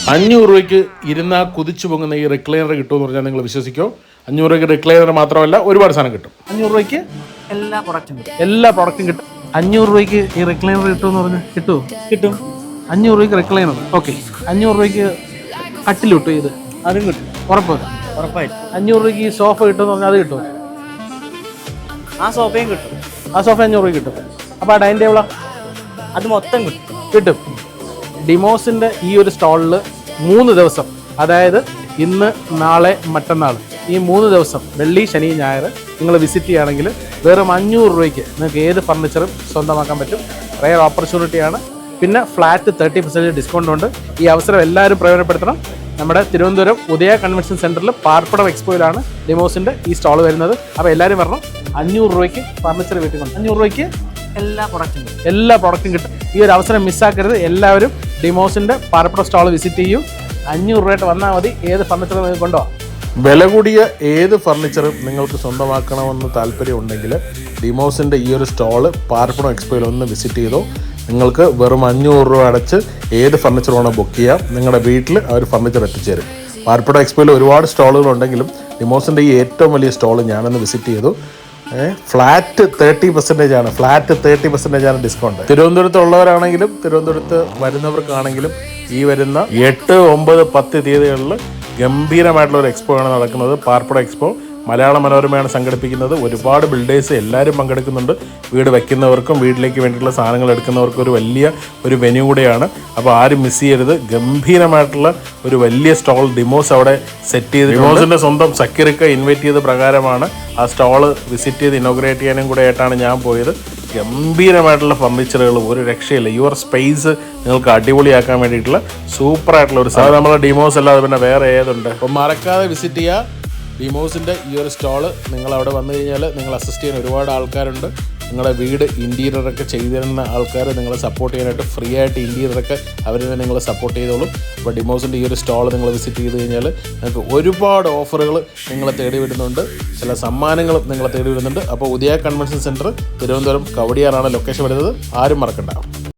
500 രൂപയ്ക്ക് ഇരുന്നാൽ കുതിച്ചു പോകുന്ന ഈ റിക്ലൈനർ കിട്ടുമെന്ന് പറഞ്ഞാൽ നിങ്ങൾ വിശ്വസിക്കോ? 500 രൂപയ്ക്ക് റിക്ലൈനർ മാത്രമല്ല ഒരുപാട് സാധനം കിട്ടും. 500 രൂപയ്ക്ക് എല്ലാ പ്രൊഡക്റ്റും കിട്ടും. 500 രൂപയ്ക്ക് ഈ റിക്ലൈനർ കിട്ടുമെന്ന് പറഞ്ഞാൽ കിട്ടും. 500 രൂപയ്ക്ക് റിക്ലൈനർ. ഓക്കെ, 500 രൂപയ്ക്ക് കട്ടിൽ കിട്ടും. ഇത് അതും കിട്ടും, ഉറപ്പായിട്ട്. 500 രൂപയ്ക്ക് ഈ സോഫ കിട്ടുമെന്ന് പറഞ്ഞാൽ അത് കിട്ടും. ആ സോഫയും കിട്ടും. ആ സോഫ 500 രൂപയ്ക്ക് കിട്ടും. അപ്പോൾ ആ ഡൈനിങ് ടേബിളോ? അത് മൊത്തം കിട്ടും. ഡിമോസിൻ്റെ ഈ ഒരു സ്റ്റോളിൽ 3 ദിവസം, അതായത് ഇന്ന്, നാളെ, മറ്റന്നാൾ, ഈ 3 ദിവസം വെള്ളി, ശനി, ഞായർ നിങ്ങൾ വിസിറ്റ് ചെയ്യുകയാണെങ്കിൽ വെറും 500 രൂപയ്ക്ക് നിങ്ങൾക്ക് ഏത് ഫർണിച്ചറും സ്വന്തമാക്കാൻ പറ്റും. റെയർ ഓപ്പർച്യൂണിറ്റിയാണ്. പിന്നെ ഫ്ലാറ്റ് 30% ഡിസ്കൗണ്ട് ഉണ്ട്. ഈ അവസരം എല്ലാവരും പ്രയോജനപ്പെടുത്തണം. നമ്മുടെ തിരുവനന്തപുരം ഉദയ കൺവെൻഷൻ സെൻറ്ററിൽ പാർപ്പടം എക്സ്പോയിലാണ് ഡിമോസിൻ്റെ ഈ സ്റ്റോൾ വരുന്നത്. അപ്പോൾ എല്ലാവരും വരണം. 500 രൂപയ്ക്ക് ഫർണിച്ചർ വീട്ടിൽ കൊണ്ട് 500 രൂപയ്ക്ക് എല്ലാ പ്രൊഡക്റ്റും കിട്ടും. ഈ ഒരു അവസരം മിസ്സാക്കരുത്. എല്ലാവരും ഡിമോസിൻ്റെ പാർപ്പടം സ്റ്റോൾ വിസിറ്റ് ചെയ്യും. 500 രൂപയായിട്ട് വന്നാൽ മതി. ഏത് ഫർണിച്ചർ നിങ്ങൾക്ക് കൊണ്ടുപോകാം. വില കൂടിയ ഏത് ഫർണിച്ചറും നിങ്ങൾക്ക് സ്വന്തമാക്കണമെന്ന് താല്പര്യം ഉണ്ടെങ്കിൽ ഡിമോസിൻ്റെ ഈ ഒരു സ്റ്റോള് പാർപ്പടം എക്സ്പോയിൽ ഒന്ന് വിസിറ്റ് ചെയ്തോ. നിങ്ങൾക്ക് വെറും 500 രൂപ അടച്ച് ഏത് ഫർണിച്ചർ വേണോ ബുക്ക് ചെയ്യാം. നിങ്ങളുടെ വീട്ടിൽ ആ ഒരു ഫർണിച്ചർ എത്തിച്ചേരും. പാർപ്പടം എക്സ്പോയിൽ ഒരുപാട് സ്റ്റോളുകളുണ്ടെങ്കിലും ഡിമോസിൻ്റെ ഈ ഏറ്റവും വലിയ സ്റ്റോൾ ഞാനൊന്ന് വിസിറ്റ് ചെയ്തു. ഫ്ലാറ്റ് 30% ആണ് ഡിസ്കൗണ്ട്. തിരുവനന്തപുരത്തുള്ളവരാണെങ്കിലും തിരുവനന്തപുരത്ത് വരുന്നവർക്കാണെങ്കിലും ഈ വരുന്ന 8, 9, 10 തീയതികളിൽ ഗംഭീരമായിട്ടുള്ള ഒരു എക്സ്പോ ആണ് നടക്കുന്നത്. പാർപ്പടം എക്സ്പോ മലയാള മനോരമയാണ് സംഘടിപ്പിക്കുന്നത്. ഒരുപാട് ബിൽഡേഴ്സ് എല്ലാവരും പങ്കെടുക്കുന്നുണ്ട്. വീട് വയ്ക്കുന്നവർക്കും വീട്ടിലേക്ക് വേണ്ടിയിട്ടുള്ള സാധനങ്ങൾ എടുക്കുന്നവർക്കും ഒരു വലിയ ഒരു വെന്യൂ കൂടെയാണ്. അപ്പോൾ ആരും മിസ് ചെയ്യരുത്. ഗംഭീരമായിട്ടുള്ള ഒരു വലിയ സ്റ്റോൾ ഡിമോസ് അവിടെ സെറ്റ് ചെയ്ത്, ഡിമോസിൻ്റെ സ്വന്തം സക്കീറിക്ക ഇൻവൈറ്റ് ചെയ്ത പ്രകാരമാണ് ആ സ്റ്റോള് വിസിറ്റ് ചെയ്ത് ഇനോഗ്രേറ്റ് ചെയ്യാനും കൂടെ ആയിട്ടാണ് ഞാൻ പോയത്. ഗംഭീരമായിട്ടുള്ള ഫർണിച്ചറുകൾ, ഒരു രക്ഷയില്ല. യുവർ സ്പേസ് നിങ്ങൾക്ക് അടിപൊളിയാക്കാൻ വേണ്ടിയിട്ടുള്ള സൂപ്പറായിട്ടുള്ള ഒരു സാധനം. നമ്മളെ ഡിമോസ് അല്ലാതെ പിന്നെ വേറെ ഏതുണ്ട്? അപ്പം മറക്കാതെ വിസിറ്റ് ചെയ്യുക ഡിമോസിൻ്റെ ഈ ഒരു സ്റ്റോള്. നിങ്ങൾ അവിടെ വന്നു കഴിഞ്ഞാൽ നിങ്ങൾ അസിസ്റ്റ് ചെയ്യാൻ ഒരുപാട് ആൾക്കാരുണ്ട്. നിങ്ങളുടെ വീട് ഇൻറ്റീരിയറൊക്കെ ചെയ്തു തരുന്ന ആൾക്കാർ നിങ്ങളെ സപ്പോർട്ട് ചെയ്യാനായിട്ട് ഫ്രീ ആയിട്ട് ഇൻറ്റീരിയറൊക്കെ അവർ തന്നെ നിങ്ങളെ സപ്പോർട്ട് ചെയ്തോളും. അപ്പോൾ ഡിമോസിൻ്റെ ഈ ഒരു സ്റ്റോൾ നിങ്ങൾ വിസിറ്റ് ചെയ്ത് കഴിഞ്ഞാൽ നിങ്ങൾക്ക് ഒരുപാട് ഓഫറുകൾ നിങ്ങളെ തേടി വരുന്നുണ്ട്. ചില സമ്മാനങ്ങളും നിങ്ങളെ തേടി വരുന്നുണ്ട്. അപ്പോൾ ഉദയ കൺവെൻഷൻ സെൻറ്റർ തിരുവനന്തപുരം കവടിയാറാണ് ലൊക്കേഷൻ വരുന്നത്. ആരും മറക്കണ്ട.